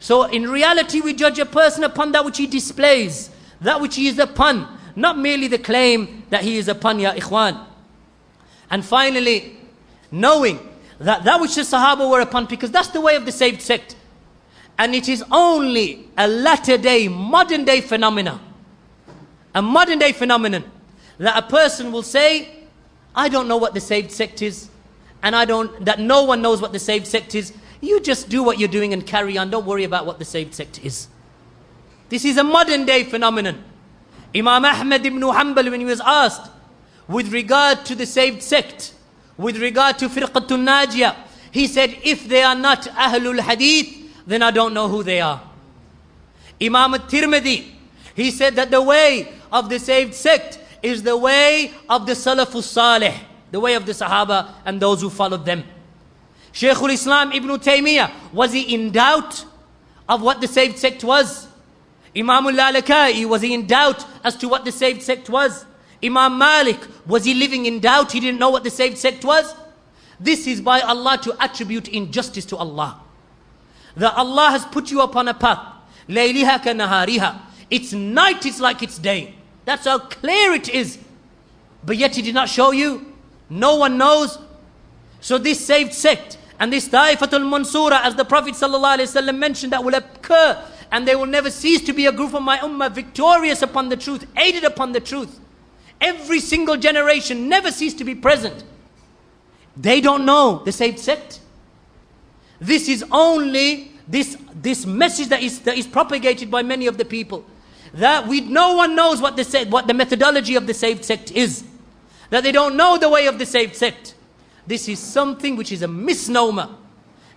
So in reality, we judge a person upon that which he displays, that which he is upon, not merely the claim that he is upon, ya ikhwan. And finally, knowing that that which the Sahaba were upon, because that's the way of the saved sect. And it is only a latter day, modern day phenomenon. A modern day phenomenon that a person will say, I don't know what the saved sect is, and that no one knows what the saved sect is. You just do what you're doing and carry on. Don't worry about what the saved sect is. This is a modern day phenomenon. Imam Ahmad ibn Hanbal, when he was asked with regard to the saved sect, with regard to Firqatul Najiyah, he said, if they are not Ahlul Hadith, then I don't know who they are. Imam al-Tirmidhi, he said that the way of the saved sect is the way of the Salaf'Us Saleh, the way of the Sahaba and those who followed them. Shaykhul Islam Ibn Taymiyyah, was he in doubt of what the saved sect was? Imam al-Lalaka'i, was he in doubt as to what the saved sect was? Imam Malik, was he living in doubt? He didn't know what the saved sect was? This is by Allah to attribute injustice to Allah. That Allah has put you upon a path. Layliha ka nahariha. It's night, it's like it's day. That's how clear it is. But yet He did not show you. No one knows. So this saved sect and this Ta'ifatul Mansura, as the Prophet ﷺ mentioned, that will occur, and they will never cease to be a group of my ummah, victorious upon the truth, aided upon the truth. Every single generation never cease to be present. They don't know the saved sect. This is only this message that is propagated by many of the people. That no one knows what the methodology of the saved sect is. That they don't know the way of the saved sect. This is something which is a misnomer.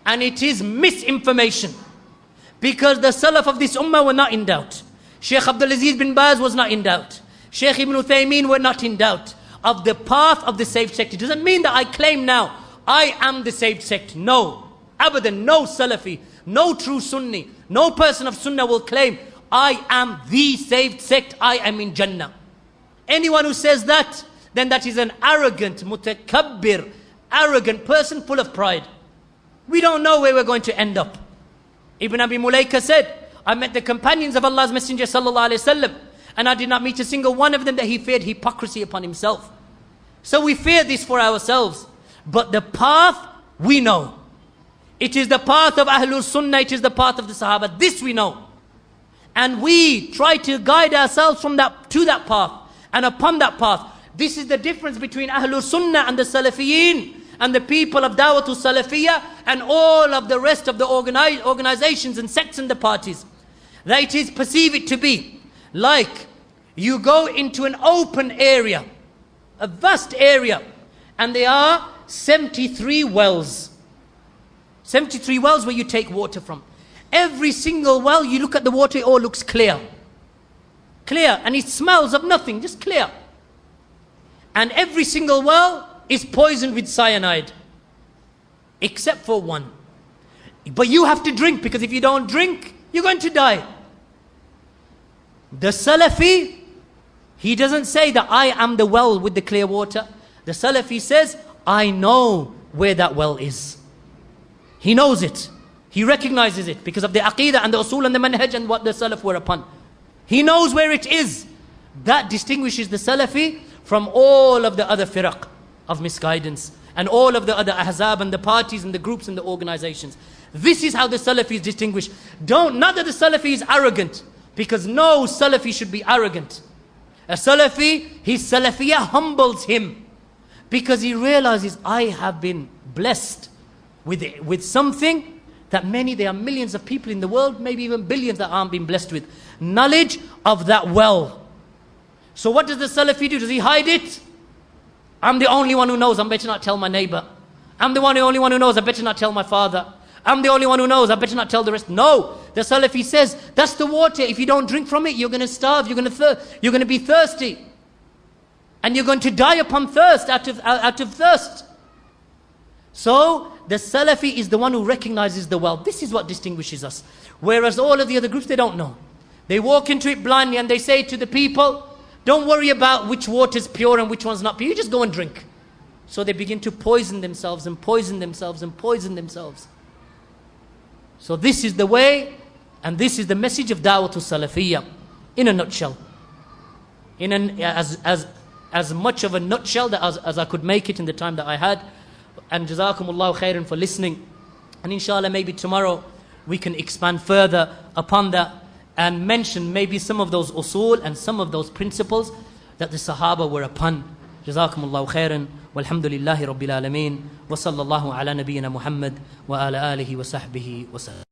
And it is misinformation. Because the Salaf of this ummah were not in doubt. Shaykh Abdul Aziz bin Baz was not in doubt. Shaykh Ibn Uthaymeen were not in doubt of the path of the saved sect. It doesn't mean that I claim now, I am the saved sect. No. Abadan, no Salafi, no true Sunni, no person of Sunnah will claim, I am the saved sect, I am in Jannah. Anyone who says that, then that is an arrogant, mutakabbir, arrogant person full of pride. We don't know where we're going to end up. Ibn Abi Mulaika said, I met the companions of Allah's Messenger sallallahu alaihi wasallam, and I did not meet a single one of them that he feared hypocrisy upon himself. So we fear this for ourselves. But the path we know. It is the path of Ahlul Sunnah, it is the path of the Sahaba. This we know. And we try to guide ourselves from that to that path and upon that path. This is the difference between Ahlul Sunnah and the Salafiyeen and the people of Dawatul Salafiyah and all of the rest of the organizations and sects and the parties. That it is, perceive it to be like you go into an open area, a vast area, and there are 73 wells. 73 wells where you take water from. Every single well, you look at the water, it all looks clear. Clear, and it smells of nothing, just clear. And every single well is poisoned with cyanide. Except for one. But you have to drink, because if you don't drink, you're going to die. The Salafi, he doesn't say that I am the well with the clear water. The Salafi says, I know where that well is. He knows it. He recognizes it because of the aqidah and the usul and the manhaj and what the Salaf were upon. He knows where it is. That distinguishes the Salafi from all of the other firaq of misguidance and all of the other ahzab and the parties and the groups and the organizations. This is how the Salafi is distinguished. Not that the Salafi is arrogant, because no Salafi should be arrogant. A Salafi, his Salafiyah humbles him because he realizes, I have been blessed with something that there are millions of people in the world, maybe even billions, that aren't being blessed with. Knowledge of that well. So what does the Salafi do? Does he hide it? I'm the only one who knows, I better not tell my neighbor. I'm the only one who knows, I better not tell my father. I'm the only one who knows, I better not tell the rest. No, the Salafi says, that's the water. If you don't drink from it, you're going to starve, you're going to be thirsty. And you're going to die upon thirst, out of thirst. So, the Salafi is the one who recognizes the well. This is what distinguishes us. Whereas all of the other groups, they don't know. They walk into it blindly and they say to the people, don't worry about which water is pure and which one's not pure. You just go and drink. So they begin to poison themselves and poison themselves and poison themselves. So this is the way And this is the message of Da'watul Salafiyya in a nutshell. As much of a nutshell as I could make it in the time that I had. And Jazakumullahu khairan for listening. And inshallah maybe tomorrow we can expand further upon that and mention maybe some of those usul and some of those principles that the Sahaba were upon. Jazakumullahu khairan. Walhamdulillahi Rabbil Alameen. Wa sallallahu ala nabiyyina Muhammad wa ala alihi wa sahbihi wa sallam.